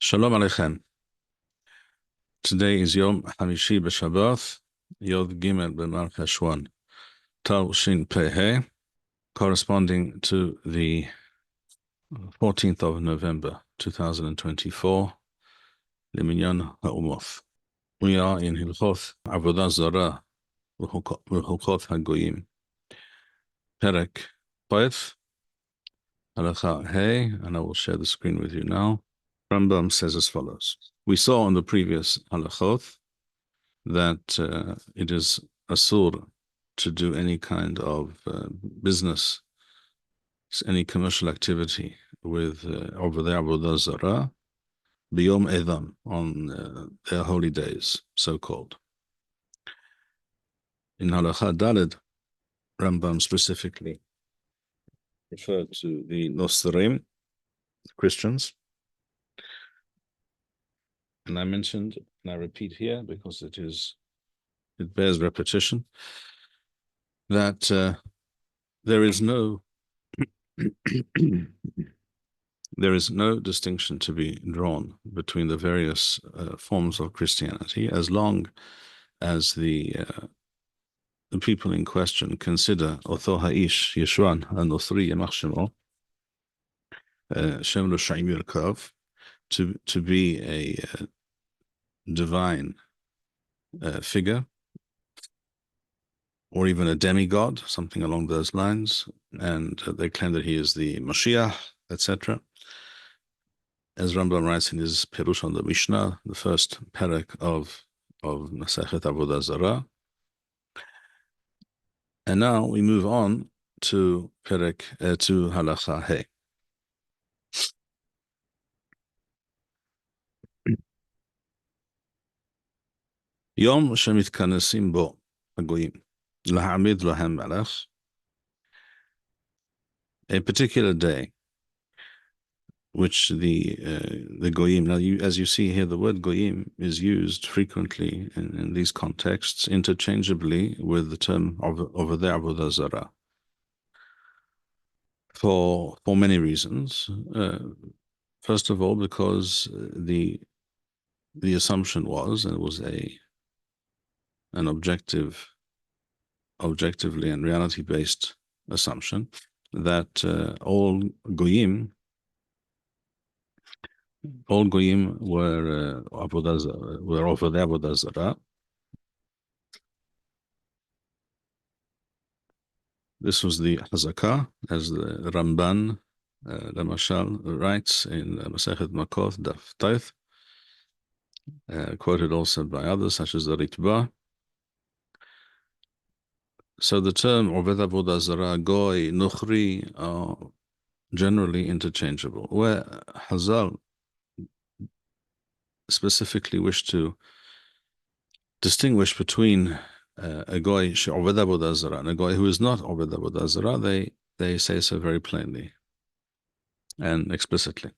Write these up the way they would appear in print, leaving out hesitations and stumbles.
Shalom Aleichem. Today is Yom Hamishi B'Shabbat, Yod Gimel B'Mar Cheshvan, Tal Shin Peh, corresponding to the 14th of November, 2024, Liminyan Ha'umoth. We are in Hilchot Avoda Zarah, Hilchot HaGoyim, Perek Poef, Halacha Hey, and I will share the screen with you now. Rambam says as follows. We saw on the previous halachot that it is asur to do any kind of business, any commercial activity with over there Avoda Zarah, biyom edam, on their holy days, so-called. In Halacha Daled, Rambam specifically referred to the Nosrim, Christians. And I mentioned, and I repeat here because it bears repetition, that there is no distinction to be drawn between the various forms of Christianity, as long as the people in question consider Otho Ha'ish Yeshwan Anothri Yemach Shemo Shem Lo Shaim Yirkav to be a divine figure, or even a demigod, something along those lines, and they claim that he is the Mashiach, etc. As Rambam writes in his Perush on the Mishneh, the first perek of Masechet Avoda Zarah. And now we move on to perek to Halacha Hey. Yom shemitkanesim bo hagoyim lahamid lahem melech. A particular day which the goyim, now as you see here, the word goyim is used frequently in these contexts, interchangeably with the term over there Avoda Zarah, for many reasons. First of all, because the assumption was, and it was an objectively and reality-based assumption, that all goyim were over the Avoda Zarah. This was the Hazakah, as the Ramban, Lamashal, writes in Masechet Makot, Daf Taith, quoted also by others, such as the Ritba. So the term Oved Avoda Zarah, Goy, Nukhri are generally interchangeable, where Hazal specifically wish to distinguish between a goy she'oved avodah zarah and a goy who is not oved avodah zarah. They say so very plainly and explicitly.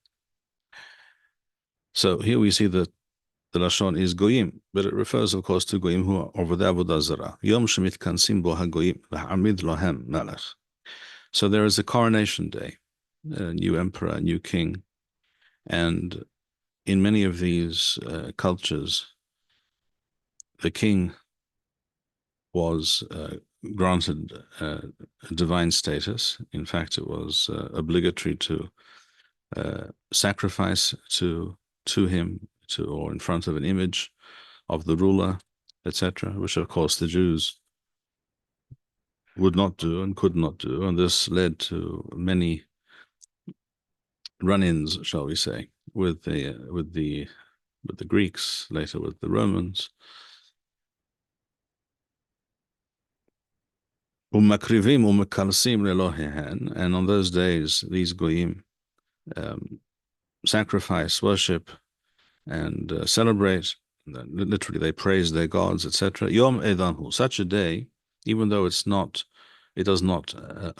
So here we see that the lashon is goyim, but it refers, of course, to goyim who are oved avodah zarah. Yom shemitkansim bo hagoyim lahamid lohem melech. So there is a coronation day, a new emperor, a new king, and in many of these cultures, the king was granted a divine status. In fact, it was obligatory to sacrifice to him, or in front of an image of the ruler, etc., which of course the Jews would not do and could not do, and this led to many run-ins, shall we say, with the Greeks, later with the Romans. And on those days, these goyim sacrifice, worship, and celebrate. Literally, they praise their gods, etc. Yom Edanhu, such a day, even though it does not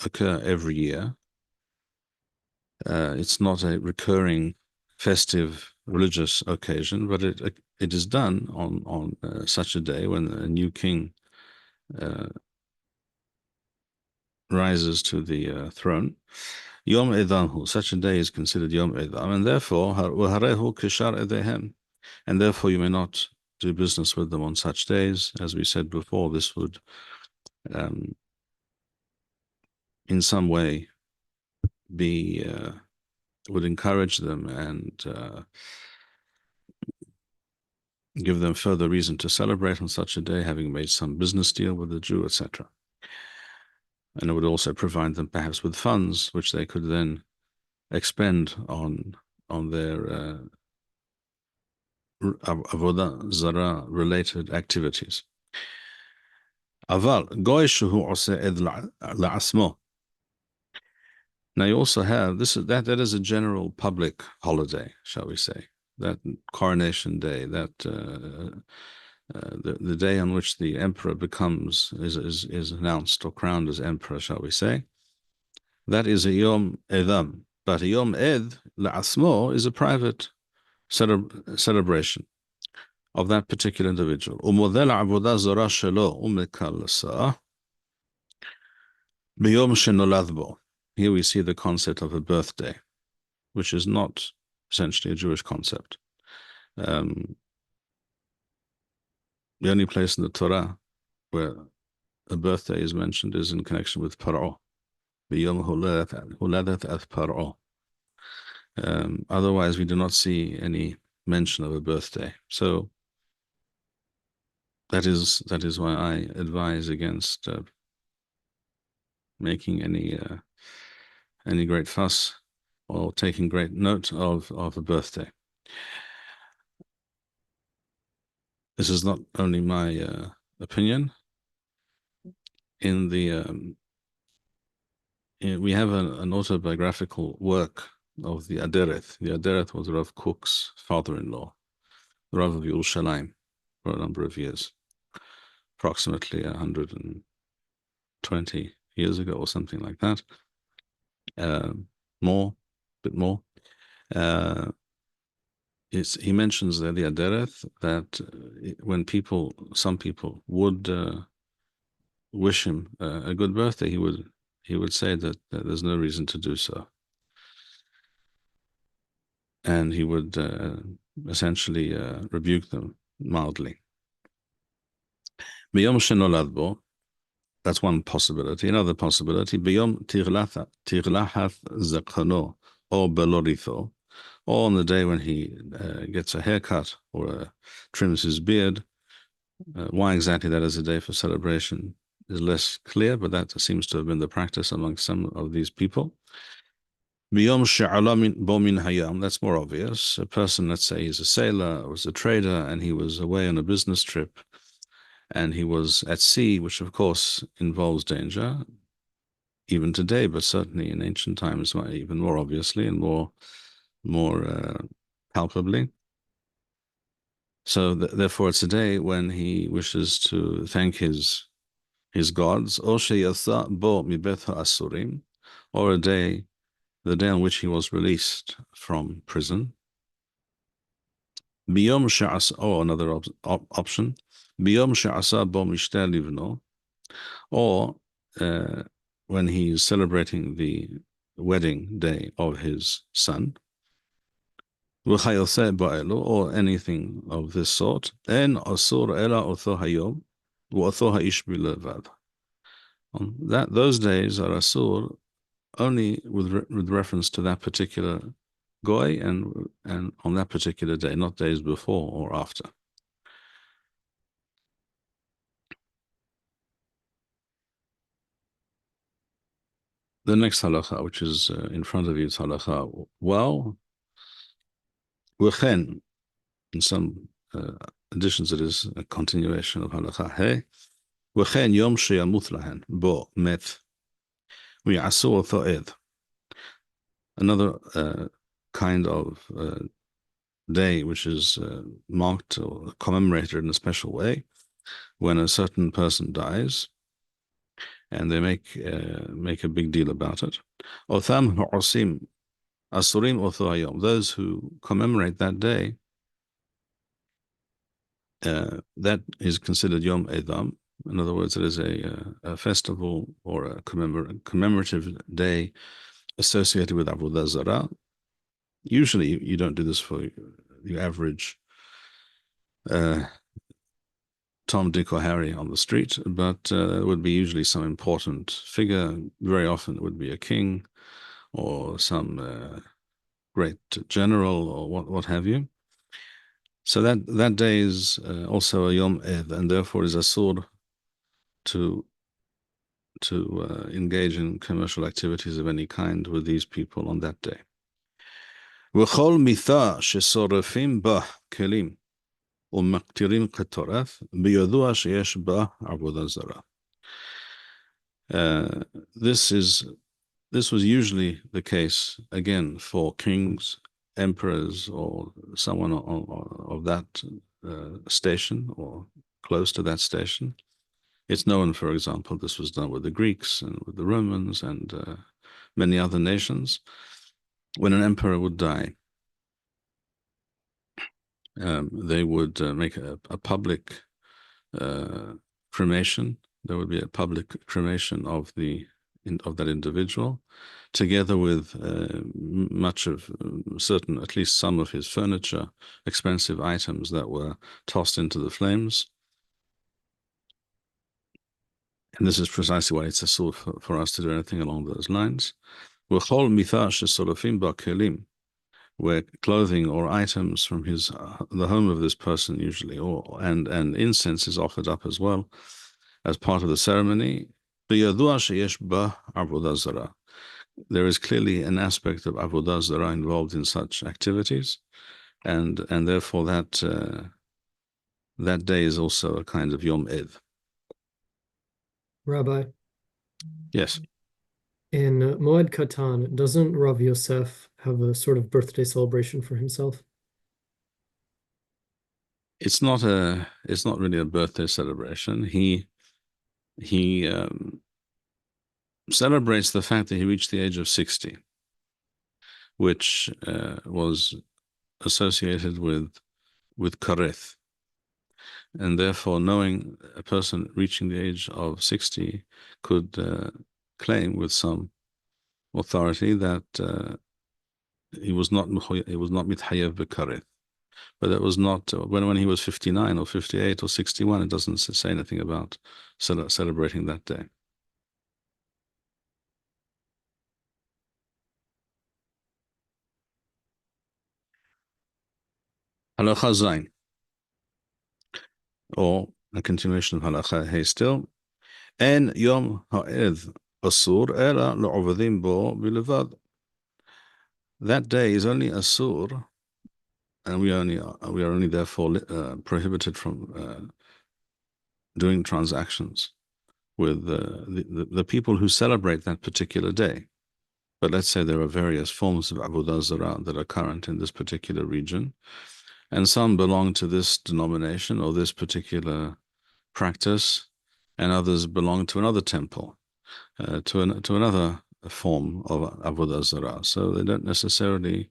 occur every year. It's not a recurring festive religious occasion, but it is done on such a day when a new king rises to the throne. Yom Edanhu, such a day is considered Yom Edam, and therefore, Waharehu Kishar Edehem, and therefore you may not do business with them on such days. As we said before, this would, in some way, would encourage them and give them further reason to celebrate on such a day, having made some business deal with the Jew, etc. And it would also provide them perhaps with funds which they could then expend on their Avoda Zarah related activities. Aval goy shehu oseh ed la'asmo. Now you also have that is a general public holiday, shall we say? That coronation day, that the day on which the emperor is announced or crowned as emperor, shall we say? That is a Yom Edam, but a Yom Ed la'asmo is a private celebration of that particular individual. Umodel avodah zarah shelo umekal b'yom shenolad bo. Here we see the concept of a birthday, which is not essentially a Jewish concept. The only place in the Torah where a birthday is mentioned is in connection with Paro. B'yom huladat ath Paro. Otherwise, we do not see any mention of a birthday. So that is why I advise against making any great fuss or taking great note of a birthday. This is not only my opinion. We have an autobiographical work of the Adereth. The Adereth was Rav Kook's father-in-law, Rav of Yerushalayim, for a number of years, approximately 120 years ago or something like that. A bit more. He mentions there the Adereth that when some people would wish him a good birthday, he would say that there's no reason to do so, and he would essentially rebuke them mildly. B'yom shenolad bo, that's one possibility. Another possibility, b'yom tirlahat zakano or beloritho, or on the day when he gets a haircut or trims his beard. Why exactly that is a day for celebration is less clear, but that seems to have been the practice among some of these people. B'yom she'ala bo min hayam, that's more obvious. A person, let's say he's a sailor or was a trader, and he was away on a business trip, and he was at sea, which of course involves danger, even today, but certainly in ancient times, even more obviously and more palpably. So therefore, it's a day when he wishes to thank his gods, or sheyatha bo mibeth ha'asurim, or the day on which he was released from prison. Biyom she'asa, or another option, biyom she'asa bo mishteh livno, or when he's celebrating the wedding day of his son, or anything of this sort. En asur ela otho hayom, v'otho ha'ish bilevad. Those days are asur only with reference to that particular goy and on that particular day, not days before or after. The next halacha, which is in front of you, is halacha. Well, v'chen, in some editions, it is a continuation of halacha. Hey, v'chen yom sheyamut lahen bo met v'yasu otho ed. Another kind of day which is marked or commemorated in a special way when a certain person dies, and they make a big deal about it. Otham ha'osim asurim otho hayom. Those who commemorate that day, that is considered Yom Edam. In other words, it is a festival or a commemorative day associated with Avoda Zarah. Usually, you don't do this for the average Tom, Dick, or Harry on the street, but it would be usually some important figure. Very often, it would be a king or some great general or what have you. So that day is also a Yom Eid, and therefore is asur to engage in commercial activities of any kind with these people on that day. וכל מיתה ששורפים בה כלים ומקטירים קטורת, בידוע שיש בה עבודה זרה. This was usually the case, again, for kings, emperors, or someone of that station or close to that station. It's known, for example, this was done with the Greeks and with the Romans and many other nations. When an emperor would die, they would make a public cremation. There would be a public cremation of that individual, together with much of certain, at least some of his furniture, expensive items that were tossed into the flames. And this is precisely why it's a sort for us to do anything along those lines. וכל מיתה ששורפים בה כלים, where clothing or items from the home of this person usually, and incense is offered up as well as part of the ceremony. בידוע שיש בה עבודה זרה. There is clearly an aspect of Avoda Zarah involved in such activities, and therefore that day is also a kind of Yom Eid. Rabbi, yes. In Moed Katan, doesn't Rav Yosef have a sort of birthday celebration for himself? It's not really a birthday celebration. He celebrates the fact that he reached the age of 60, which was associated with kareth. And therefore, knowing a person reaching the age of 60 could claim with some authority that he was not mithayev b'kareth. But that was not when he was 59 or 58 or 61. It doesn't say anything about celebrating that day. Halacha Zayin, or a continuation of Halacha Hey still. En Yom Ha'ed Asur Ela Le'ovadim Bo Bilevad. That day is only Asur, and we are only therefore prohibited from doing transactions with the people who celebrate that particular day. But let's say there are various forms of Avodah Zarah that are current in this particular region, and some belong to this denomination or this particular practice, and others belong to another temple, to another form of Avodah Zarah. So they don't necessarily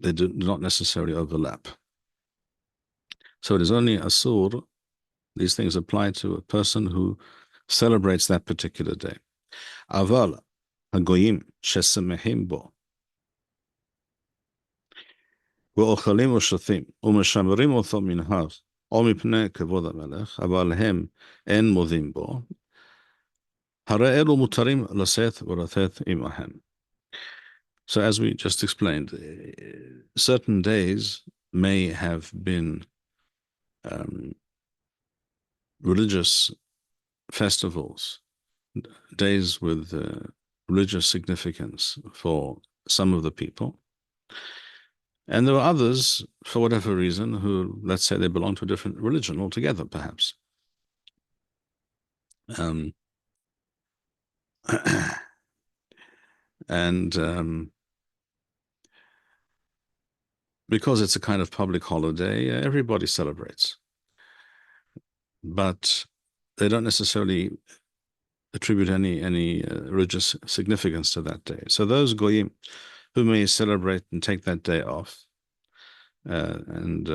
they do not necessarily overlap. So it is only asur. These things apply to a person who celebrates that particular day. Aval hagoyim shesemehim bo ואוכלים ושותים ומשמרים אותו מנהג או מפני כבוד המלך, אבל הם אין מודים בו, הרי אלו מותרים לשאת ולתת עמהם. So as we just explained, certain days may have been religious festivals, days with religious significance for some of the people. And there were others, for whatever reason, who, let's say, they belong to a different religion altogether, perhaps. And because it's a kind of public holiday, everybody celebrates. But they don't necessarily attribute any religious significance to that day. So those goyim who may celebrate and take that day off and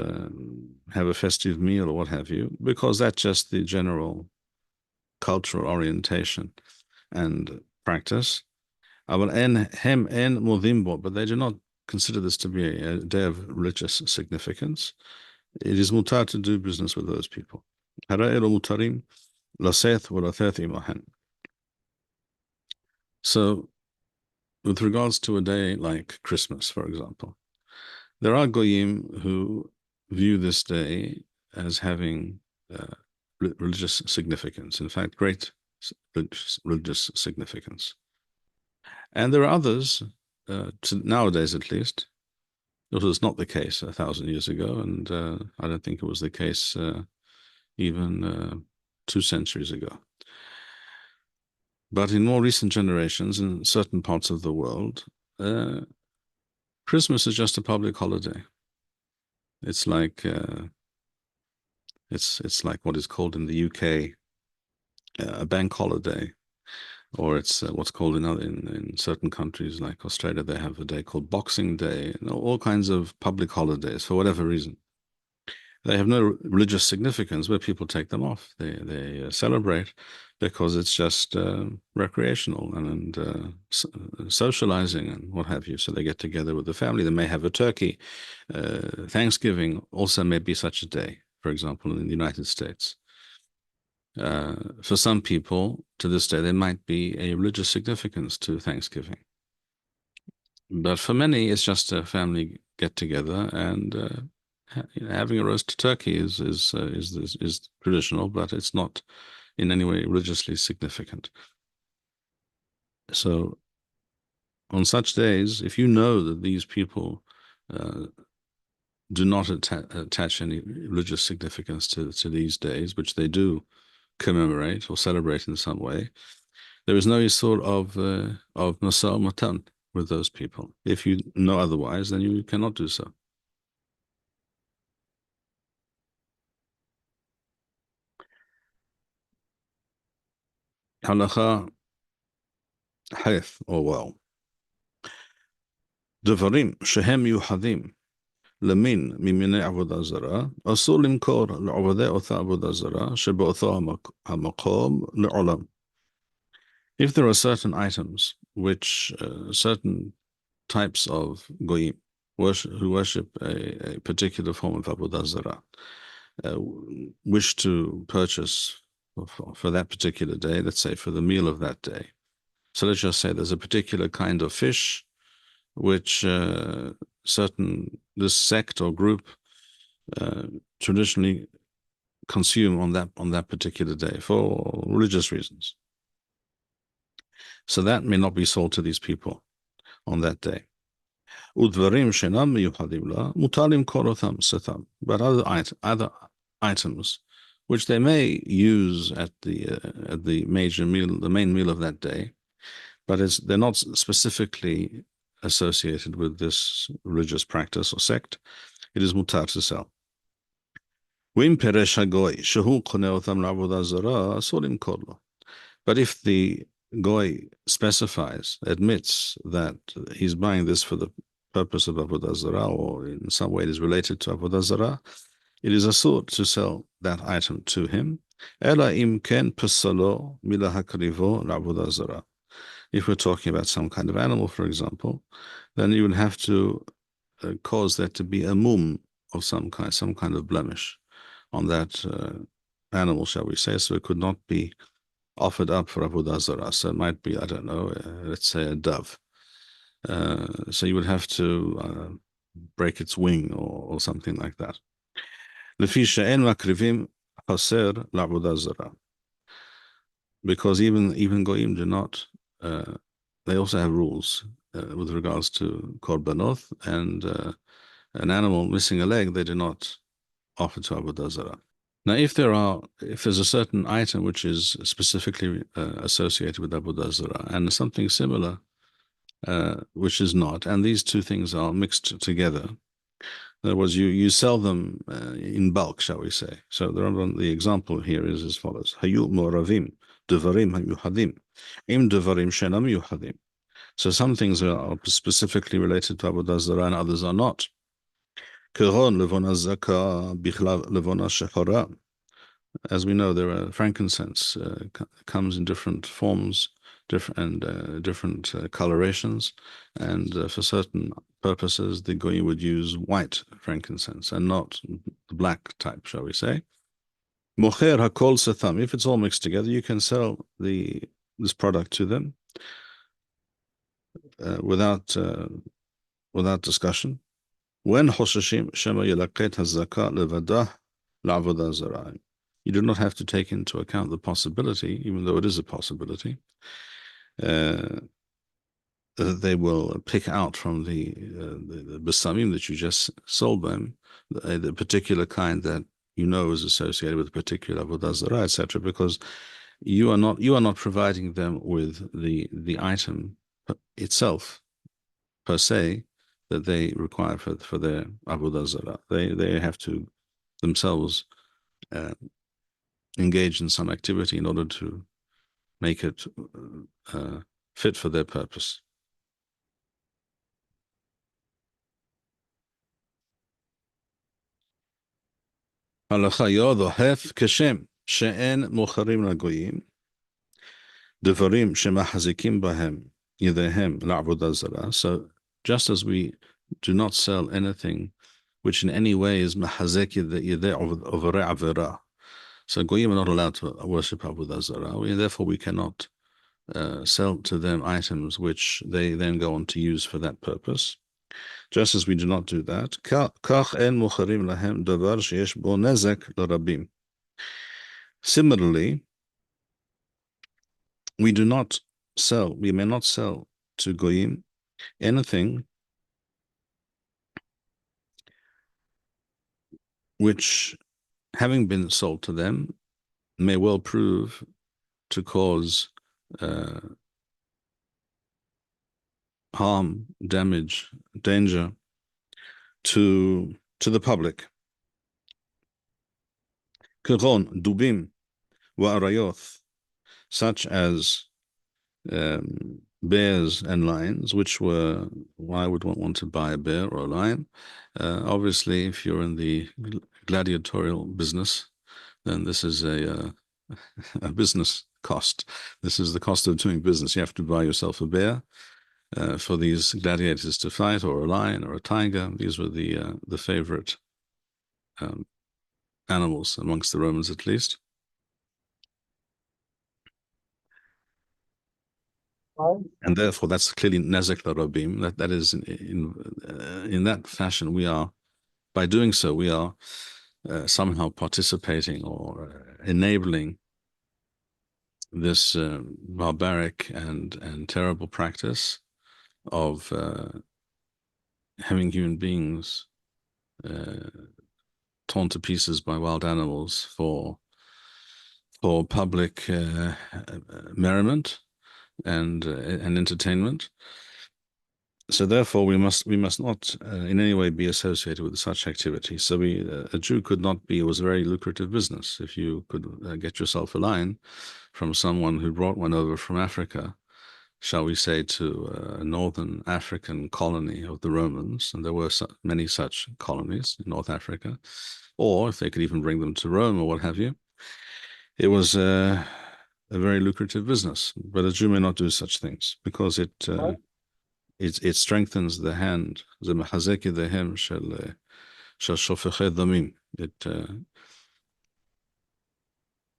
have a festive meal or what have you, because that's just the general cultural orientation. and practice. But they do not consider this to be a day of religious significance. It is mutar to do business with those people. So, with regards to a day like Christmas, for example, there are goyim who view this day as having religious significance. In fact, great religious significance. And there are others, nowadays at least. It was not the case 1,000 years ago, and I don't think it was the case even 2 centuries ago. But in more recent generations, in certain parts of the world, Christmas is just a public holiday. It's like it's like what is called in the UK a bank holiday, or it's what's called in certain countries like Australia, they have a day called Boxing Day, and all kinds of public holidays for whatever reason. They have no religious significance, but people take them off. They celebrate because it's just recreational and socializing and what have you. So they get together with the family. They may have a turkey. Thanksgiving also may be such a day, for example, in the United States. For some people, to this day, there might be a religious significance to Thanksgiving. But for many, it's just a family get together, and having a roast turkey is traditional, but it's not in any way religiously significant. So, on such days, if you know that these people do not attach any religious significance to these days, which they do commemorate or celebrate in some way, there is no sort of masal matan with those people. If you know otherwise, then you cannot do so. Halacha Haith, or well. דברים שהם מיוחדים למין ממיני עבודה זרה, אסור למכור לעובדי אותה עבודה זרה שבאותו המקום לעולם. If there are certain items which certain types of goyim who worship a particular form of avodah zarah wish to purchase for that particular day, let's say for the meal of that day. So let's just say there's a particular kind of fish which this sect or group traditionally consume on that particular day for religious reasons. So that may not be sold to these people on that day. But other items which they may use at the major meal, the main meal of that day, but they're not specifically associated with this religious practice or sect, it is mutar to sell. But if the goy admits that he's buying this for the purpose of avodah zarah, or in some way it is related to avodah zarah, it is asur to sell that item to him. If we're talking about some kind of animal, for example, then you would have to cause there to be a mum of some kind of blemish on that animal, shall we say, so it could not be offered up for avodah zarah. So it might be, I don't know, let's say a dove. So you would have to break its wing or something like that. Because even goyim do not. They also have rules with regards to korbanot, and an animal missing a leg, they do not offer to avodah zarah. Now, if there's a certain item which is specifically associated with avodah zarah and something similar which is not, and these two things are mixed together, in other words, you sell them in bulk, shall we say. So the example here is as follows: Hayu moravim devarim hayuhadim im devarim shenam yuhadim. So some things are specifically related to avodah zarah and others are not. As we know, there are frankincense comes in different forms different colorations, and for certain purposes, the goyim would use white frankincense and not the black type, shall we say. Mocher hakol satham. If it's all mixed together, you can sell this product to them without discussion. When choshashim shema yelaket hazaka levadah la'avoda zarah. You do not have to take into account the possibility, even though it is a possibility, that they will pick out from the besamim that you just sold them the particular kind that you know is associated with a particular avodah zarah, etc. Because you are not providing them with the item itself per se that they require for their avodah zarah. They have to themselves engage in some activity in order to make it fit for their purpose. Halacha yodohef keshem she'en mocharim lagoyim devarim shemahazikim bahem yedehem la'avodah zarah. So just as we do not sell anything which in any way is mahazek yedeh of a avera, so goyim are not allowed to worship avodah zarah, and therefore we cannot sell to them items which they then go on to use for that purpose. Just as we do not do that, similarly, we may not sell to goyim anything which, having been sold to them, may well prove to cause harm, damage, danger to the public. Keron, dubim, wa'arayoth, such as bears and lions, which were, why would one want to buy a bear or a lion? Obviously, if you're in the gladiatorial business, then this is a business cost. This is the cost of doing business. You have to buy yourself a bear for these gladiators to fight, or a lion or a tiger. These were the favorite animals amongst the Romans, at least. And therefore, that's clearly nezek larabim. That is in that fashion, we are, by doing so, we are somehow participating or enabling this barbaric and terrible practice of having human beings torn to pieces by wild animals for public merriment and entertainment. So therefore, we must not in any way be associated with such activity. So a Jew could not be. It was a very lucrative business. If you could get yourself a lion from someone who brought one over from Africa, shall we say, to a northern African colony of the Romans, and there were many such colonies in North Africa, or if they could even bring them to Rome or what have you, it was a very lucrative business. But a Jew may not do such things because it strengthens the hand. It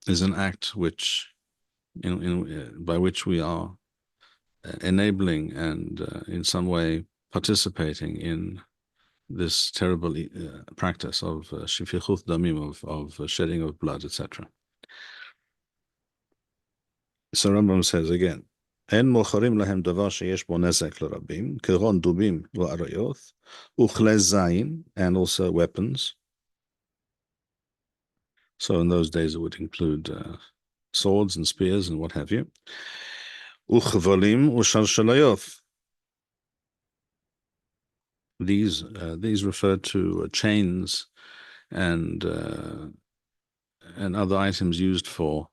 is an act which, by which we are enabling and in some way participating in this terrible practice of shifichut damim, of shedding of blood, etc. So Rambam says again, En mocharim lahem davar sheyesh bo nezek l'rabim, keron dubim v'arayoth, uchle zayin, and also weapons. So in those days it would include swords and spears and what have you. Uchvalim ushalshalayoth. These refer to chains and other items used for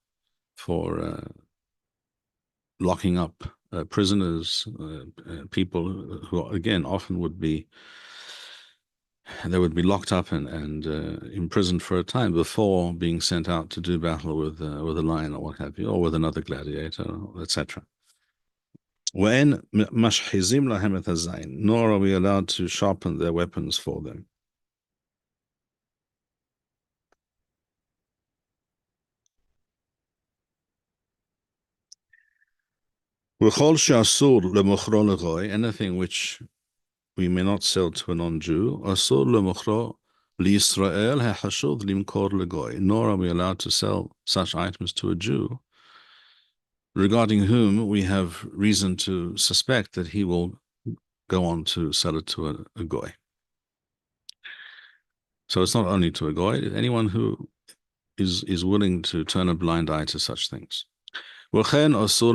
locking up prisoners, people who again often would be locked up and imprisoned for a time before being sent out to do battle with a lion or what have you, or with another gladiator, etc. When mashhizim lahem et hazayin, nor are we allowed to sharpen their weapons for them. Anything which we may not sell to a non-Jew, nor are we allowed to sell such items to a Jew, regarding whom we have reason to suspect that he will go on to sell it to a goy. So it's not only to a goy, anyone who is willing to turn a blind eye to such things. וכן אסור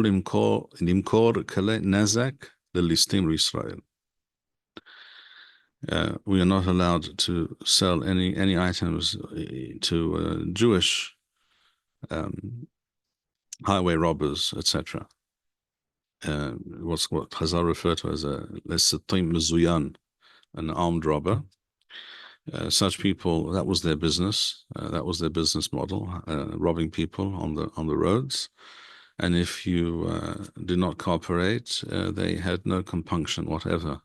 למכור כלי נזק לליסטים לישראל. We are not allowed to sell any items to Jewish highway robbers, etc. What Chazal refer to as a lesatim mezuyan, an armed robber. Such people, that was their business. That was their business model, robbing people on the roads. And if you did not cooperate, they had no compunction whatever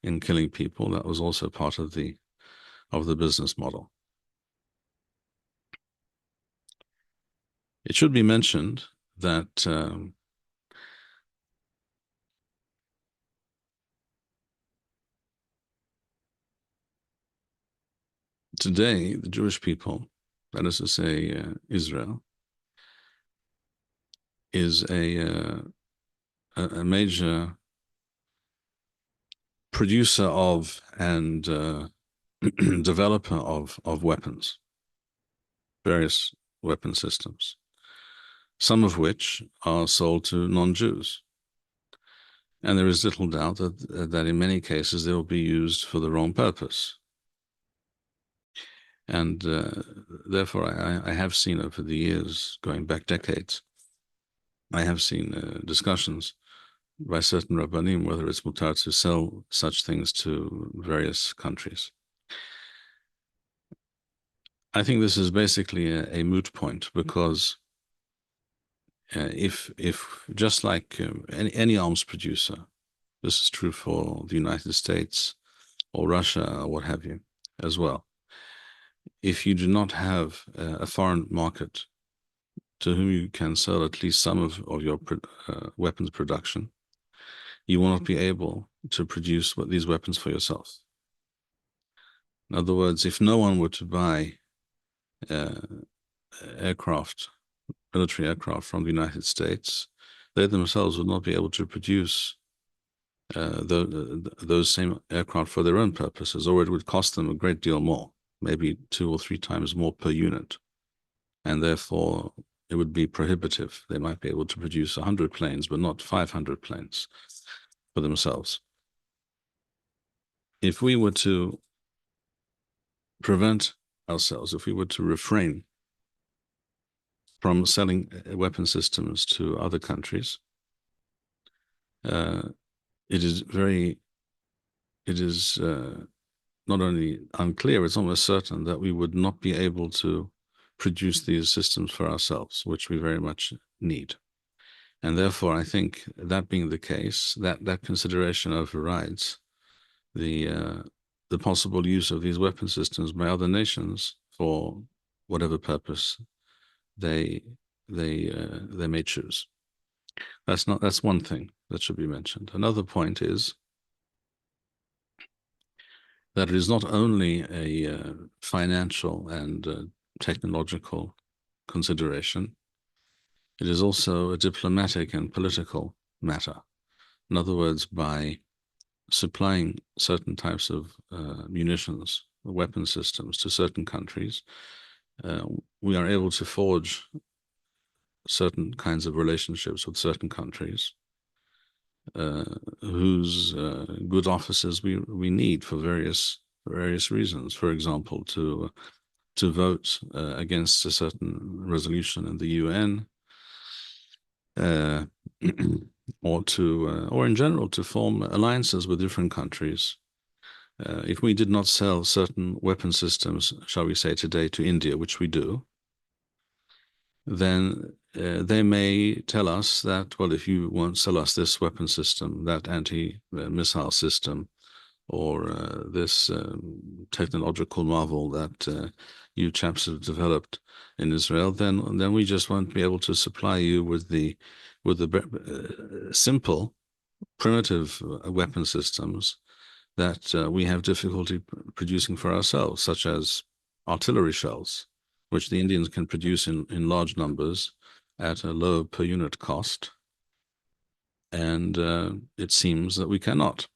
in killing people. That was also part of the business model. It should be mentioned that today the Jewish people, that is to say Israel, is a major producer of and developer of weapons, various weapon systems, some of which are sold to non-Jews. And there is little doubt that in many cases they will be used for the wrong purpose. And therefore I have seen over the years, going back decades, I have seen discussions by certain Rabbanim whether it's mutar to sell such things to various countries. I think this is basically a moot point, because if just like any arms producer, this is true for the United States or Russia or what have you as well, if you do not have a foreign market to whom you can sell at least some of your weapons production, you will not be able to produce these weapons for yourself. In other words, if no one were to buy military aircraft from the United States, they themselves would not be able to produce those same aircraft for their own purposes, or it would cost them a great deal more, maybe 2 or 3 times more per unit, and therefore it would be prohibitive. They might be able to produce 100 planes, but not 500 planes for themselves. If we were to prevent ourselves, if we were to refrain from selling weapon systems to other countries, it is not only unclear, it's almost certain that we would not be able to produce these systems for ourselves, which we very much need. And therefore, I think that being the case, that consideration overrides the possible use of these weapon systems by other nations for whatever purpose they may choose. That's one thing that should be mentioned. Another point is that it is not only a financial and technological consideration, it is also a diplomatic and political matter. In other words, by supplying certain types of munitions, weapon systems to certain countries, we are able to forge certain kinds of relationships with certain countries whose good offices we need for various reasons. For example, to vote against a certain resolution in the UN, or in general to form alliances with different countries. If we did not sell certain weapon systems, shall we say today, to India, which we do, then they may tell us that, well, if you won't sell us this weapon system, that anti-missile system, or this technological marvel that you chaps have developed in Israel, then we just won't be able to supply you with the simple, primitive weapon systems that we have difficulty producing for ourselves, such as artillery shells, which the Indians can produce in large numbers at a low per unit cost. And it seems that we cannot.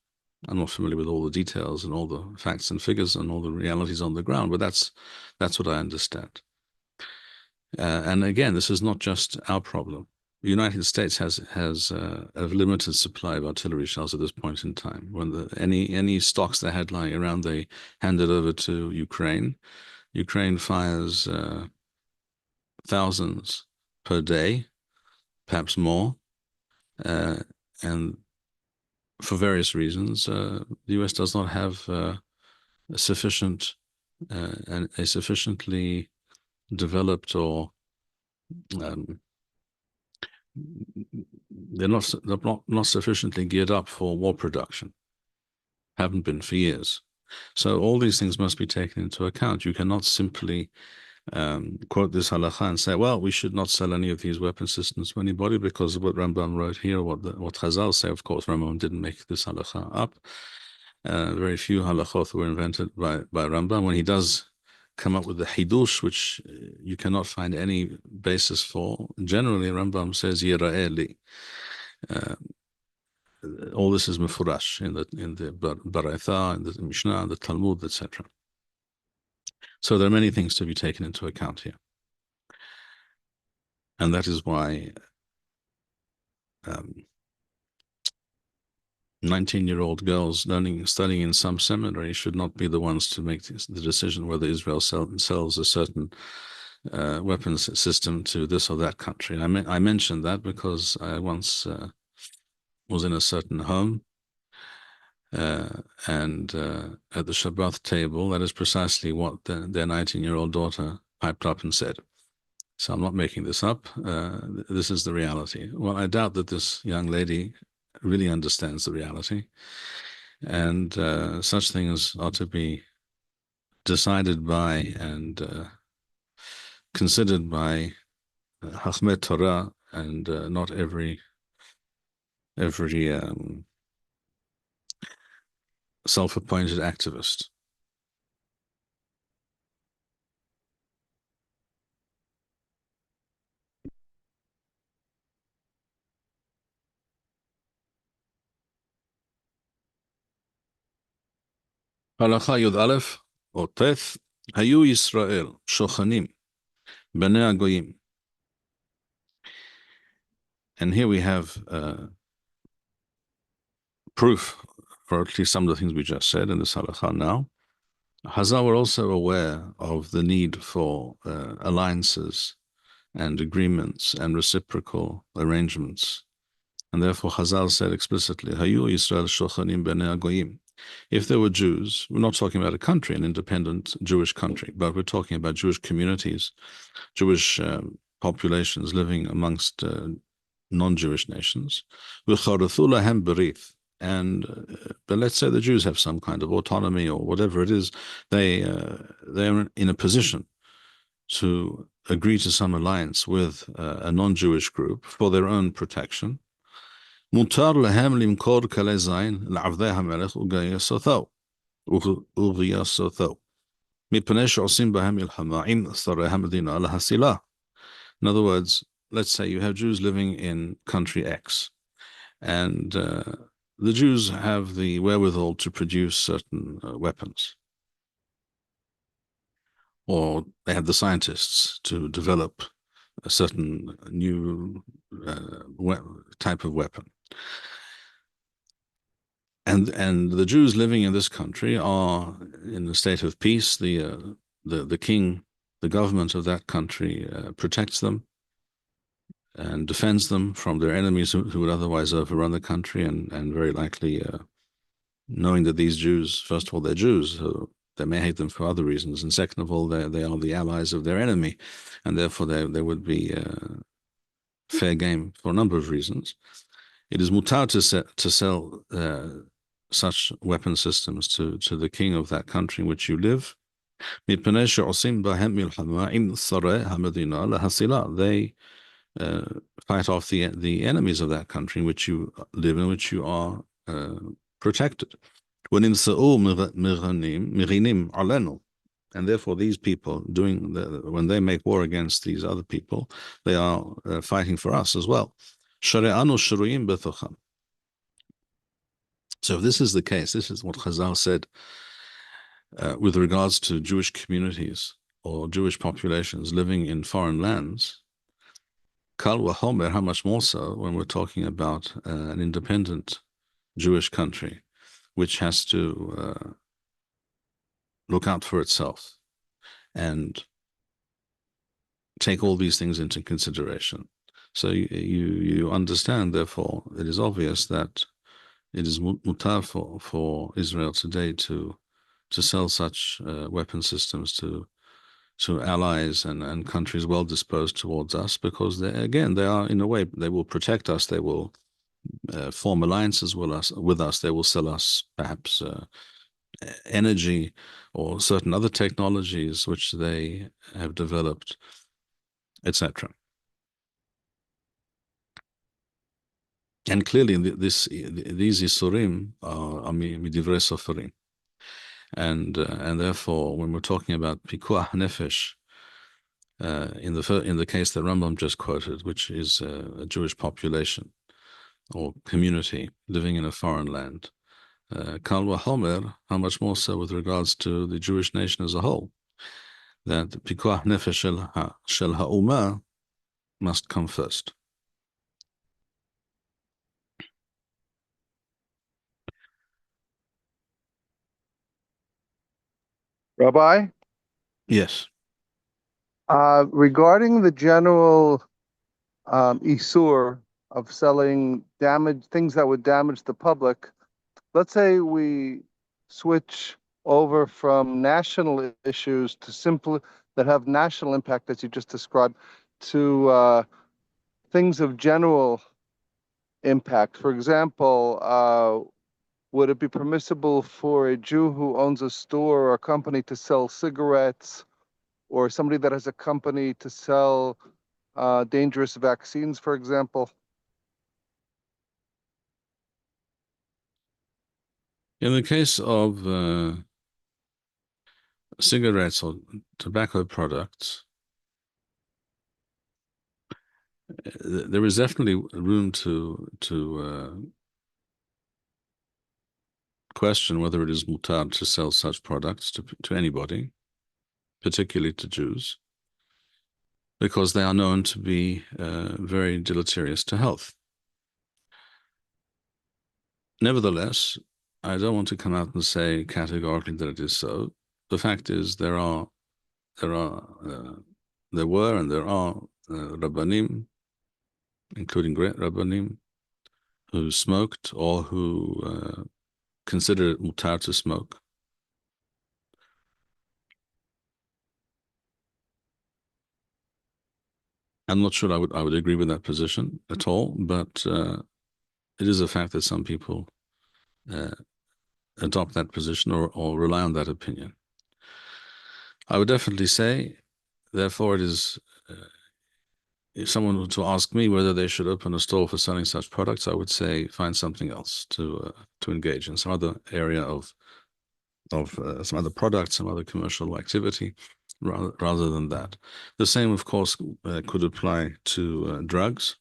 I'm not familiar with all the details and all the facts and figures and all the realities on the ground, but that's what I understand. And again, this is not just our problem. The United States has a limited supply of artillery shells at this point in time. When any stocks they had lying around, they handed over to Ukraine. Ukraine fires thousands per day, perhaps more, and for various reasons, the US does not have a sufficiently developed, or they're not sufficiently geared up for war production. Haven't been for years. So all these things must be taken into account. You cannot simply quote this halacha and say, well, we should not sell any of these weapon systems to anybody because of what Rambam wrote here, what Chazal say. Of course, Rambam didn't make this halacha up. Very few halachot were invented by Rambam. When he does come up with the hidush, which you cannot find any basis for, generally Rambam says yira'eli. All this is mefurash in the Bar-Hayim, in the Mishneh, the Talmud, etc. So there are many things to be taken into account here, and that is why 19-year-old girls studying in some seminary should not be the ones to make the decision whether Israel sells a certain weapons system to this or that country. And I mentioned that because I once was in a certain home, and at the Shabbat table, that is precisely what their 19-year-old daughter piped up and said. So I'm not making this up. This is the reality. Well, I doubt that this young lady really understands the reality, and such things are to be decided by and considered by Chachmei Torah, and not every self-appointed activist. Halacha Yud Aleph or Teth, Hayu Yisrael Shochanim Bnei Agoyim. And here we have proof for at least some of the things we just said in this halacha now. Hazal were also aware of the need for alliances and agreements and reciprocal arrangements. And therefore Hazal said explicitly, Hayu Yisrael Shochanim Bnei Agoyim. If there were Jews, we're not talking about a country, an independent Jewish country, but we're talking about Jewish communities, Jewish populations living amongst non-Jewish nations. And but let's say the Jews have some kind of autonomy or whatever it is, they're in a position to agree to some alliance with a non-Jewish group for their own protection. מותר להם למכור כלי זין לעבדי המלך וגייסותו מפני שעושים בהם מלחמה עם שרי המדינה להסילה. In other words, let's say you have Jews living in country X, and the Jews have the wherewithal to produce certain weapons, or they have the scientists to develop a certain new type of weapon. And the Jews living in this country are in a state of peace. The king, the government of that country protects them and defends them from their enemies who would otherwise overrun the country, and very likely knowing that these Jews, first of all, they're Jews, so they may hate them for other reasons, and second of all, they are the allies of their enemy, and therefore they would be fair game for a number of reasons. It is mutar to sell such weapon systems to the king of that country in which you live. They fight off the enemies of that country in which you live, in which you are protected. And therefore, these people when they make war against these other people, they are fighting for us as well. So if this is the case, this is what Chazal said with regards to Jewish communities or Jewish populations living in foreign lands. Kal v'chomer, how much more so when we're talking about an independent Jewish country, which has to look out for itself and take all these things into consideration. So you understand, therefore, it is obvious that it is mutar for Israel today to sell such weapon systems to allies and countries well disposed towards us, because they are, in a way, they will protect us, they will form alliances with us, they will sell us perhaps energy or certain other technologies which they have developed, etc. And clearly these Isurim are midivrei soferim. And therefore, when we're talking about pikuach nefesh, in the case that Rambam just quoted, which is a Jewish population or community living in a foreign land, kal v'chomer, how much more so with regards to the Jewish nation as a whole, that pikuach nefesh shel ha'umah must come first. Rabbi? Yes. Regarding the general isur of selling things that would damage the public, let's say we switch over from national issues to that have national impact, as you just described, to things of general impact. For example, would it be permissible for a Jew who owns a store or a company to sell cigarettes, or somebody that has a company to sell dangerous vaccines, for example? In the case of cigarettes or tobacco products, there is definitely room to question whether it is mutar to sell such products to anybody, particularly to Jews, because they are known to be very deleterious to health. Nevertheless, I don't want to come out and say categorically that it is so. The fact is, there were and there are Rabbanim, including great Rabbanim, who smoked or who considered it mutar to smoke. I'm not sure I would agree with that position at all, but it is a fact that some people adopt that position or rely on that opinion. I would definitely say, therefore, it is if someone were to ask me whether they should open a store for selling such products, I would say find something else to engage in, some other area of some other product, some other commercial activity, rather than that. The same, of course, could apply to drugs.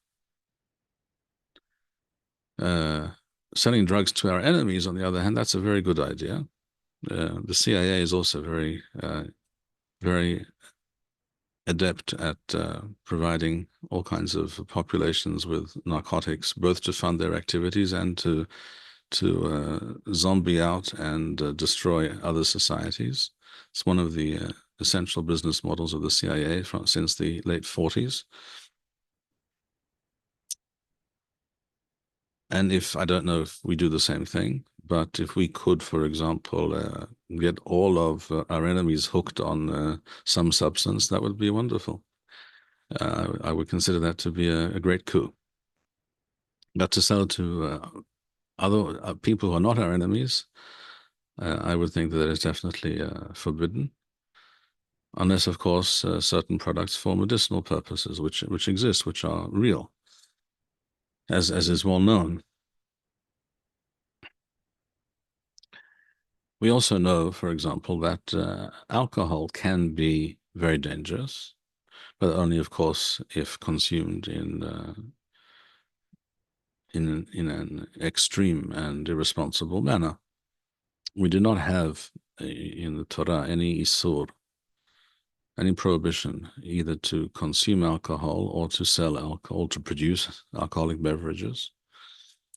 Selling drugs to our enemies, on the other hand, that's a very good idea. The CIA is also very, very adept at providing all kinds of populations with narcotics, both to fund their activities and to zombie out and destroy other societies. It's one of the essential business models of the CIA since the late 40s. And I don't know if we do the same thing, but if we could, for example, get all of our enemies hooked on some substance, that would be wonderful. I would consider that to be a great coup. But to sell to other people who are not our enemies, I would think that is definitely forbidden, unless, of course, certain products for medicinal purposes, which exist, which are real, as is well known. We also know, for example, that alcohol can be very dangerous, but only, of course, if consumed in an extreme and irresponsible manner. We do not have in the Torah any isur, any prohibition either to consume alcohol or to sell alcohol, to produce alcoholic beverages.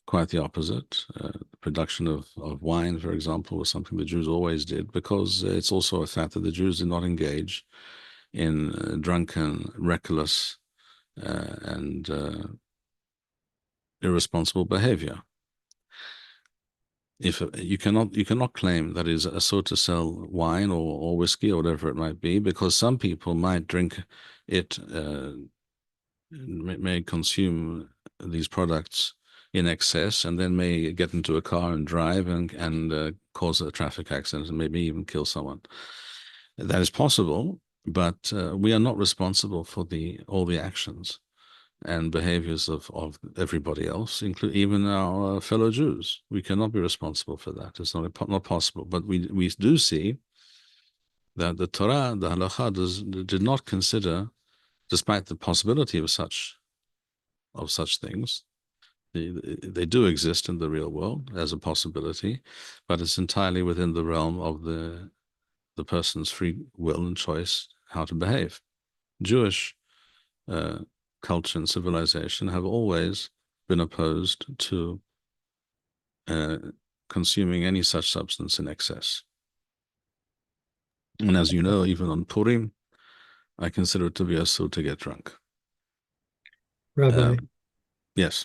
Quite the opposite. The production of wine, for example, was something the Jews always did, because it's also a fact that the Jews did not engage in drunken, reckless, and irresponsible behavior. If you cannot claim that is asur to sell wine or whiskey or whatever it might be, because some people might drink it, may consume these products in excess, and then may get into a car and drive and cause a traffic accident and maybe even kill someone. That is possible, but we are not responsible for all the actions and behaviors of everybody else, including even our fellow Jews. We cannot be responsible for that. It's not possible. But we do see that the Torah, the Halacha, did not consider, despite the possibility of such things, they do exist in the real world as a possibility, but it's entirely within the realm of the person's free will and choice how to behave. Jewish culture and civilization have always been opposed to consuming any such substance in excess. And as you know, even on Purim, I consider it to be asur to get drunk. Rabbi, yes.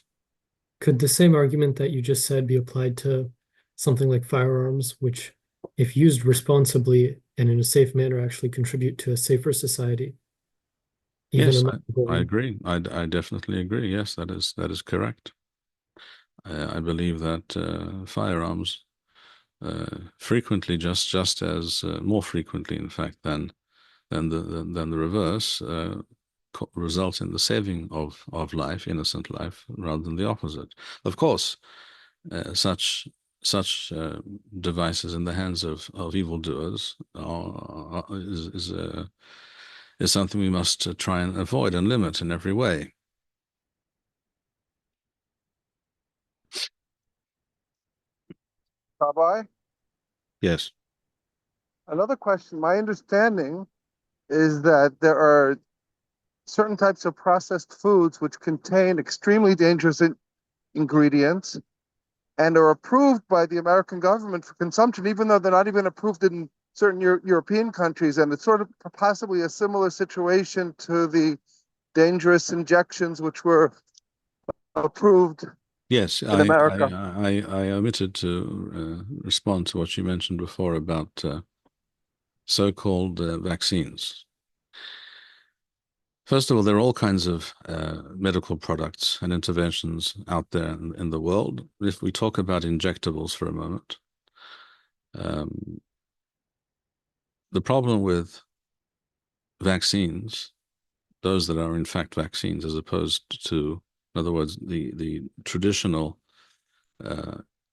could the same argument that you just said be applied to something like firearms, which, if used responsibly and in a safe manner, actually contribute to a safer society? Yes, I agree. I definitely agree. Yes, that is correct. I believe that firearms frequently, just as more frequently, in fact, than the reverse, result in the saving of life, innocent life, rather than the opposite. Of course, such devices in the hands of evildoers is something we must try and avoid and limit in every way. Rabbi? Yes. Another question. My understanding is that there are certain types of processed foods which contain extremely dangerous ingredients and are approved by the American government for consumption, even though they're not even approved in certain European countries. And it's sort of possibly a similar situation to the dangerous injections which were approved Yes, in America. I omitted to respond to what you mentioned before about so-called vaccines. First of all, there are all kinds of medical products and interventions out there in the world. If we talk about injectables for a moment, the problem with vaccines, those that are in fact vaccines, as opposed to, in other words, the traditional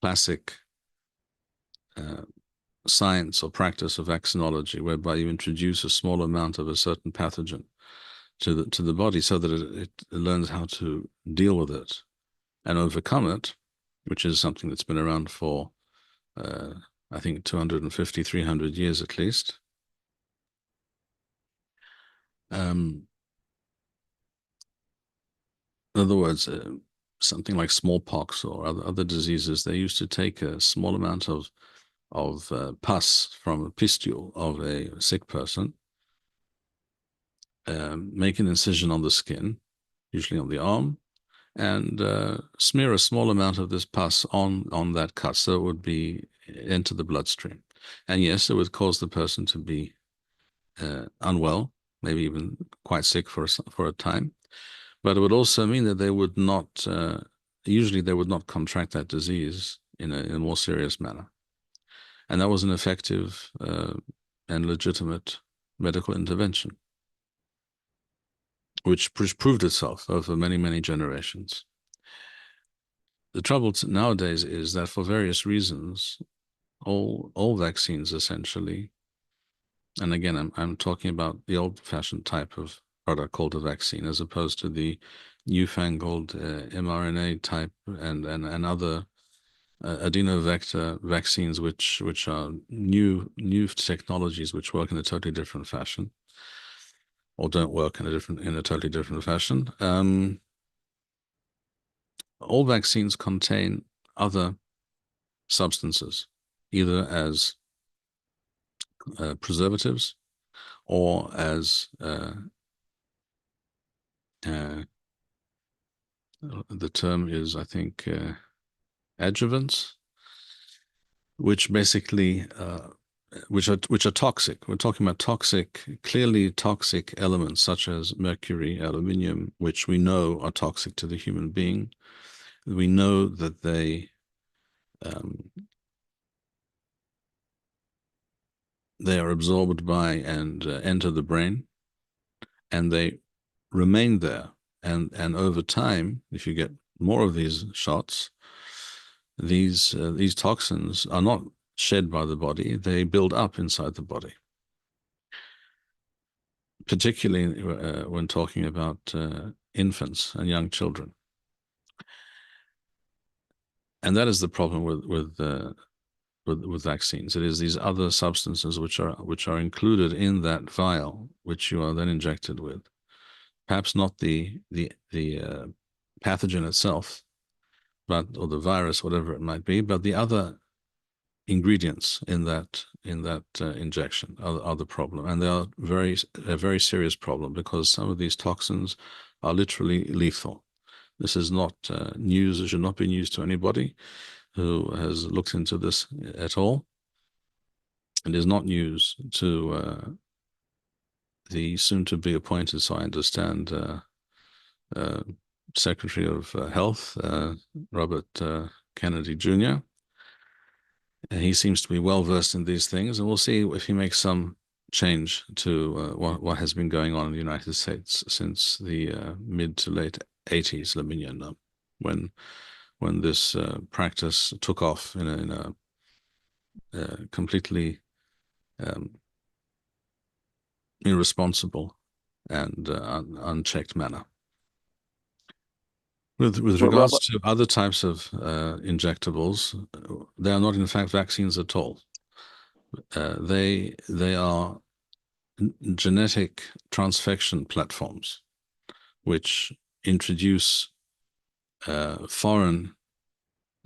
classic science or practice of vaccinology, whereby you introduce a small amount of a certain pathogen to the body so that it learns how to deal with it and overcome it, which is something that's been around for I think 250, 300 years at least. In other words, something like smallpox or other diseases, they used to take a small amount of pus from a pustule of a sick person, make an incision on the skin, usually on the arm, and smear a small amount of this pus on that cut, so it would be into the bloodstream. And yes, it would cause the person to be unwell, maybe even quite sick for a time. But it would also mean that they would not, usually they would not contract that disease in a more serious manner. And that was an effective and legitimate medical intervention, which proved itself over many, many generations. The trouble nowadays is that for various reasons, all vaccines essentially, and again, I'm talking about the old-fashioned type of product called a vaccine, as opposed to the newfangled mRNA type and other adenovector vaccines, which are new technologies which work in a totally different fashion, or don't work in a totally different fashion. All vaccines contain other substances, either as preservatives or as the term is, I think, adjuvants, which basically which are toxic. We're talking about clearly toxic elements such as mercury, aluminium, which we know are toxic to the human being. We know that they are absorbed by and enter the brain, and they remain there. And over time, if you get more of these shots, these toxins are not shed by the body; they build up inside the body. Particularly when talking about infants and young children, and that is the problem with vaccines. It is these other substances which are included in that vial, which you are then injected with. Perhaps not the pathogen itself, or the virus, whatever it might be, but the other ingredients in that injection are the problem, and they are a very serious problem, because some of these toxins are literally lethal. This is not news. It should not be news to anybody who has looked into this at all. It is not news to the soon-to-be appointed, so I understand, Secretary of Health, Robert Kennedy Jr. He seems to be well versed in these things, and we'll see if he makes some change to what has been going on in the United States since the mid to late 80s, when this practice took off in a completely irresponsible and unchecked manner. With regards to other types of injectables, they are not in fact vaccines at all. They are genetic transfection platforms, which introduce foreign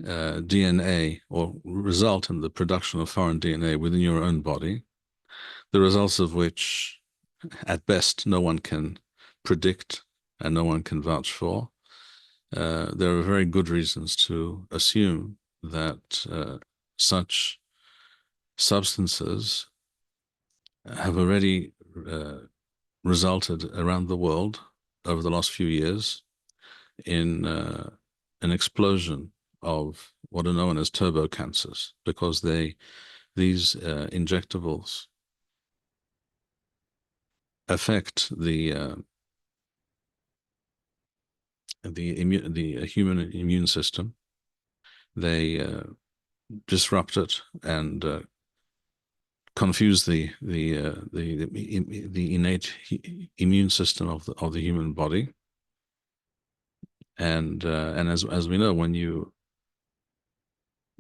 DNA, or result in the production of foreign DNA within your own body, the results of which, at best, no one can predict and no one can vouch for. There are very good reasons to assume that such substances have already resulted around the world over the last few years in an explosion of what are known as turbo cancers, because these injectables affect the human immune system. They disrupt it and confuse the innate immune system of the human body. And as we know, when you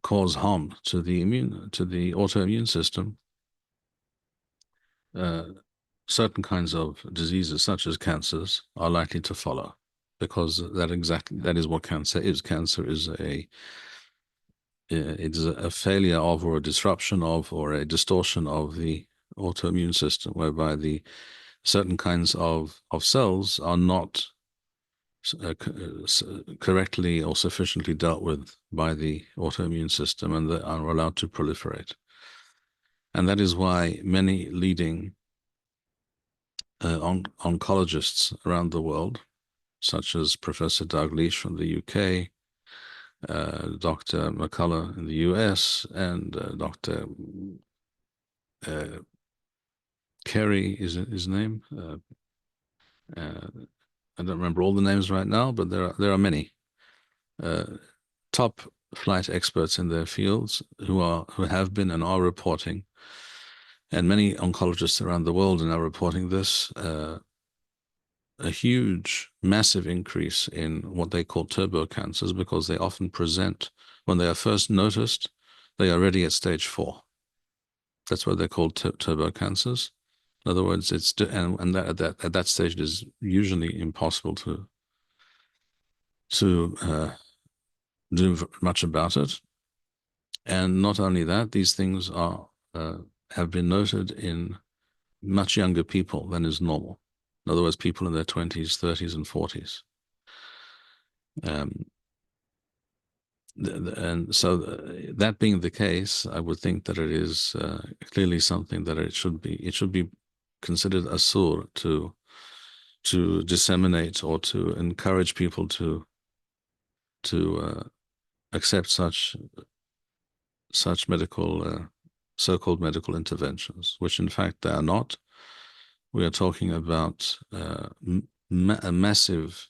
cause harm to the autoimmune system, certain kinds of diseases, such as cancers, are likely to follow, because that is what cancer is. Cancer is a failure of, or a disruption of, or a distortion of the autoimmune system, whereby the certain kinds of cells are not correctly or sufficiently dealt with by the autoimmune system, and they are allowed to proliferate. And that is why many leading oncologists around the world, such as Professor Douglas from the UK, Dr. McCullough in the US, and Dr. Kerry is his name. I don't remember all the names right now, but there are many top flight experts in their fields who have been and are reporting, and many oncologists around the world are now reporting this, a huge, massive increase in what they call turbo cancers, because they often present, when they are first noticed, they are already at stage 4. That's why they're called turbo cancers. In other words, it's and that at that stage it is usually impossible to do much about it. And not only that, these things have been noted in much younger people than is normal. In other words, people in their 20s, 30s, and 40s. And so that being the case, I would think that it is clearly something that it should be considered asur to disseminate or to encourage people to accept such medical so-called medical interventions, which in fact they are not. We are talking about a massive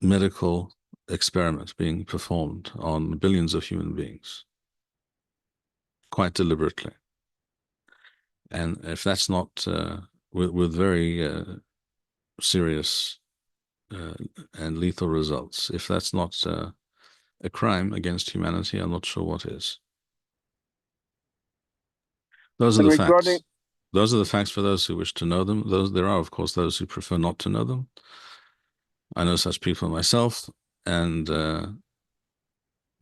medical experiment being performed on billions of human beings, quite deliberately. And if that's not with very serious and lethal results, if that's not a crime against humanity, I'm not sure what is. Those are the facts. Those are the facts for those who wish to know them. There are, of course, those who prefer not to know them. I know such people myself, and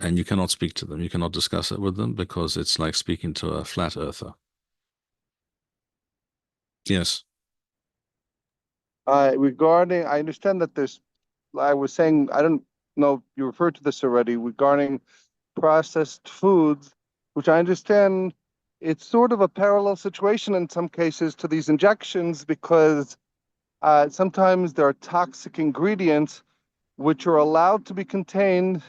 you cannot speak to them. You cannot discuss it with them, because it's like speaking to a flat earther. Yes. Regarding, I understand that I was saying, I don't know if you referred to this already, regarding processed foods, which I understand it's sort of a parallel situation in some cases to these injections, because sometimes there are toxic ingredients which are allowed to be contained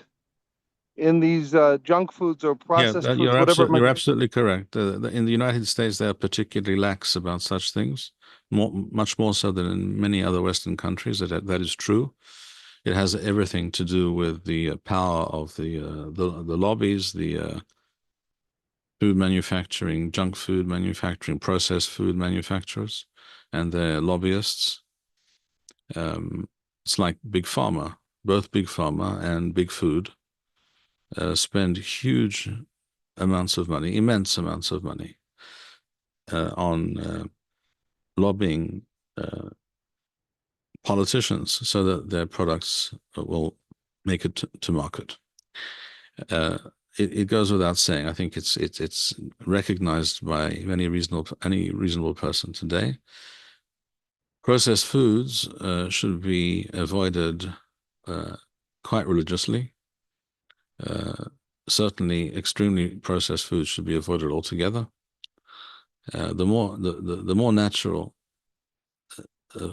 in these junk foods or processed foods, whatever. You're absolutely correct. In the United States, they are particularly lax about such things, much more so than in many other Western countries. That is true. It has everything to do with the power of the lobbies, the food manufacturing, junk food manufacturing, processed food manufacturers, and their lobbyists. It's like Big Pharma. Both Big Pharma and Big Food spend huge amounts of money, immense amounts of money, on lobbying politicians so that their products will make it to market. It goes without saying. I think it's recognized by any reasonable person today. Processed foods should be avoided quite religiously. Certainly, extremely processed foods should be avoided altogether. The more natural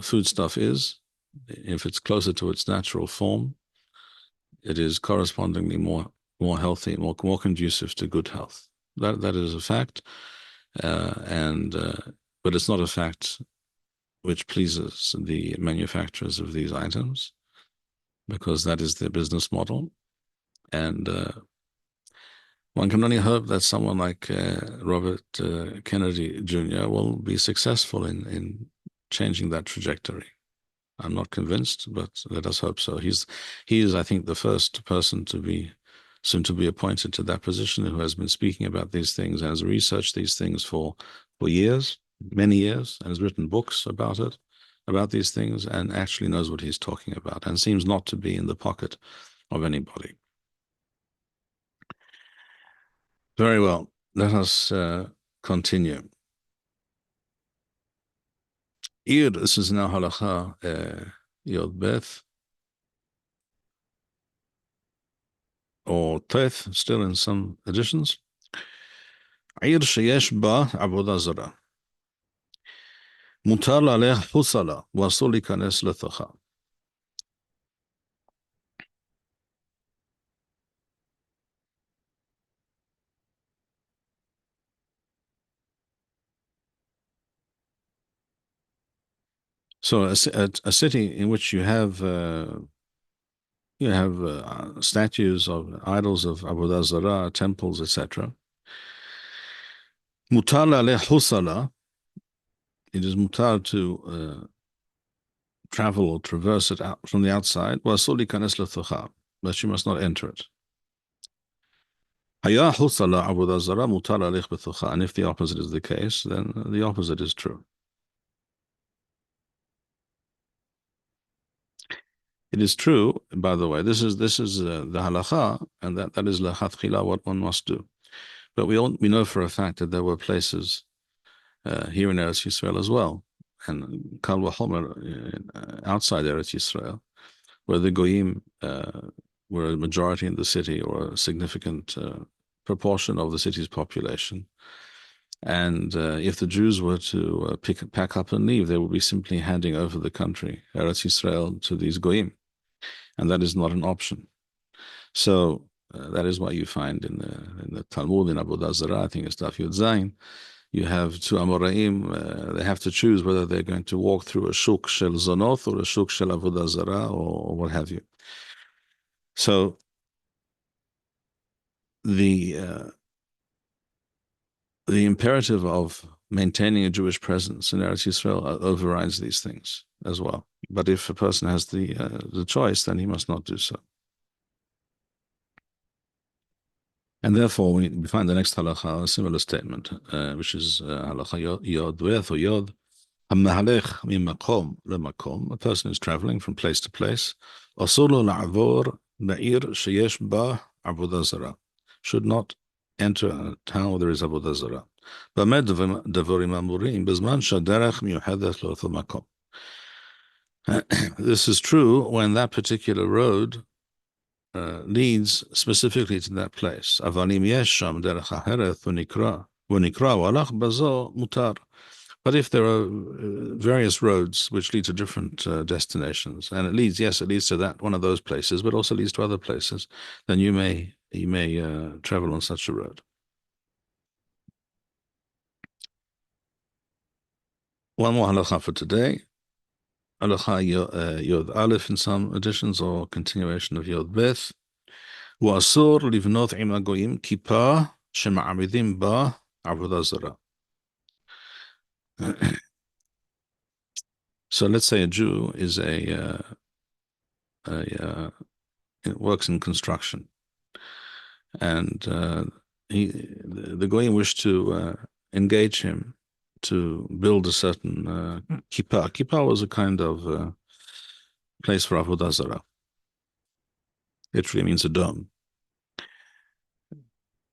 food stuff is, if it's closer to its natural form, it is correspondingly more healthy, more conducive to good health. That is a fact, but it's not a fact which pleases the manufacturers of these items, because that is their business model, and one can only hope that someone like Robert Kennedy Jr. will be successful in changing that trajectory. I'm not convinced, but let us hope so. He is, I think, the first person soon to be appointed to that position, who has been speaking about these things and has researched these things for years, many years, and has written books about these things, and actually knows what he's talking about, and seems not to be in the pocket of anybody. Very well. Let us continue. This is now Halacha Yod Beth, or Teth, still in some editions. עיר שיש בה עבודה זרה. מותר להלך חוצה לה, ואסור להיכנס לתוכה. So a city in which you have statues of idols of Avoda Zarah, temples, etc. Mutar laleh husala. It is mutar to travel or traverse it out from the outside. Wasuli kanes lethocha, but you must not enter it. Haya husala Avoda Zarah mutar laleh bethocha. And if the opposite is the case, then the opposite is true. It is true, by the way. This is the halacha, and that is lechatchila what one must do. But we know for a fact that there were places here in Eretz Yisrael as well, and Kal Vachomer outside Eretz Yisrael, where the goyim were a majority in the city or a significant proportion of the city's population. And if the Jews were to pack up and leave, they would be simply handing over the country, Eretz Yisrael, to these goyim, and that is not an option. So that is why you find in the Talmud in Avoda Zarah, I think it's Daf Yud Zayin, you have two Amoraim, they have to choose whether they're going to walk through a shuk shel zonoth or a shuk shel Avoda Zarah or what have you. So the imperative of maintaining a Jewish presence in Eretz Yisrael overrides these things as well. But if a person has the choice, then he must not do so. And therefore, we find the next halacha, a similar statement, which is halacha yod, or yod. A person is traveling from place to place. Should not enter a town where there is Avoda Zarah. This is true when that particular road leads specifically to that place. But if there are various roads which lead to different destinations, and it leads to that one of those places, but also leads to other places, then you may travel on such a road. One more halacha for today. Halacha Yod Aleph in some editions, or continuation of Yod Beth. Wa'asur livnot im agoyim kippah shema'amidim ba avodah zarah. So let's say a Jew is works in construction, and the goyim wish to engage him to build a certain kippah. Kippah was a kind of place for avodah zarah. Literally means a dome.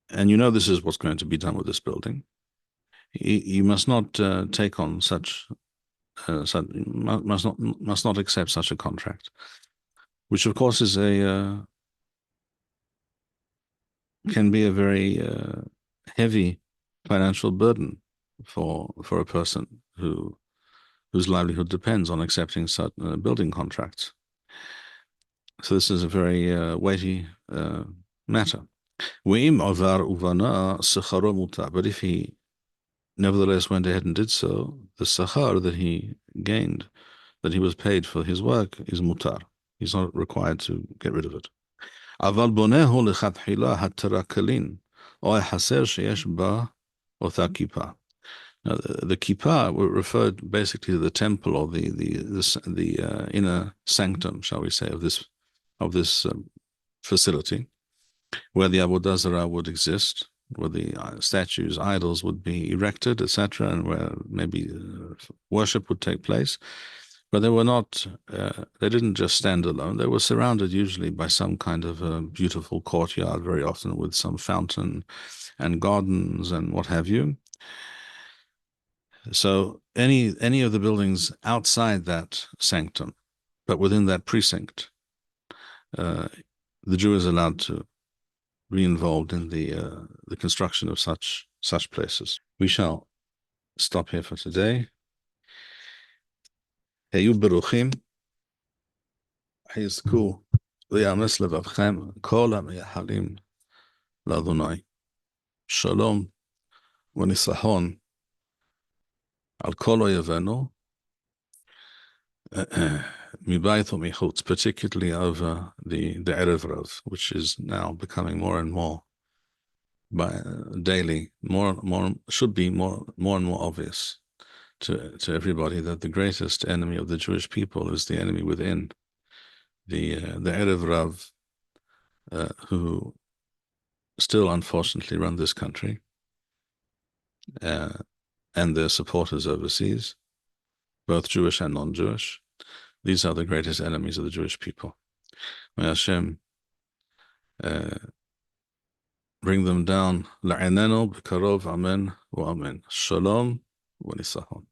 And you know this is what's going to be done with this building. You must not take on must not accept such a contract, which of course is can be a very heavy financial burden for a person whose livelihood depends on accepting certain building contracts. So this is a very weighty matter. But if he nevertheless went ahead and did so, the sachar that he gained, that he was paid for his work, is mutar. He's not required to get rid of it. Now, the kippah referred basically to the temple, or the inner sanctum, shall we say, of this facility, where the Avodah Zarah would exist, where the statues, idols would be erected, etc., and where maybe worship would take place. But they were not, they didn't just stand alone. They were surrounded usually by some kind of a beautiful courtyard, very often with some fountain and gardens and what have you. So any of the buildings outside that sanctum, but within that precinct, the Jew is allowed to be involved in the construction of such such places. We shall stop here for today. Heyu beruchim, hizku liyames levavchem kol hamiyahalim l'Adonai. Shalom v'nisahon al kol oyevenu, mibayit u'michutz, particularly over the Erev Rav, which is now becoming more and more daily, should be more and more obvious to everybody that the greatest enemy of the Jewish people is the enemy within. The Erev Rav, who still unfortunately run this country, and their supporters overseas, both Jewish and non-Jewish, these are the greatest enemies of the Jewish people. May Hashem bring them down. La'inenu b'karov, amen wa amen. Shalom wa nisahon.